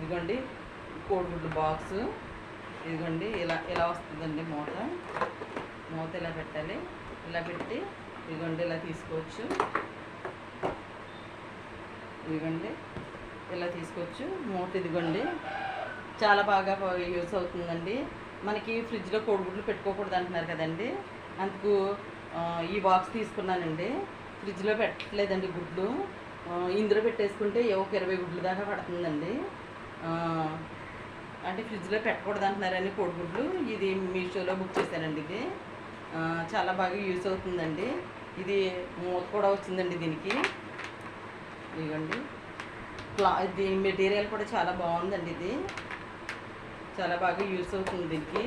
ఇదిగోండి కోడిగుడ్డు బాక్సు. ఇదిగోండి ఇలా ఇలా వస్తుందండి మూత. మూత ఇలా పెట్టాలి. ఇలా పెట్టి ఇదిగోండి ఇలా తీసుకోవచ్చు. ఇదిగోండి ఇలా తీసుకోవచ్చు. మూత ఇదిగోండి చాలా బాగా యూస్ అవుతుందండి. మనకి ఫ్రిడ్జ్లో కోడిగుడ్లు పెట్టుకోకూడదు అంటున్నారు కదండి, అందుకు ఈ బాక్స్ తీసుకున్నానండి. ఫ్రిడ్జ్లో పెట్టలేదండి గుడ్లు, ఇందులో పెట్టేసుకుంటే ఒక 20 గుడ్లు దాకా పడుతుందండి. అంటే ఫ్రిడ్జ్లో పెట్టకూడదు అంటున్నారని కోడిగుడ్లు ఇది మీషోలో బుక్ చేశానండి. ఇది చాలా బాగా యూస్ అవుతుందండి. ఇది మూత కూడా వచ్చిందండి దీనికి. ఇదిగోండి ఇది మెటీరియల్ కూడా చాలా బాగుందండి. ఇది చాలా బాగా యూస్ అవుతుంది దీనికి.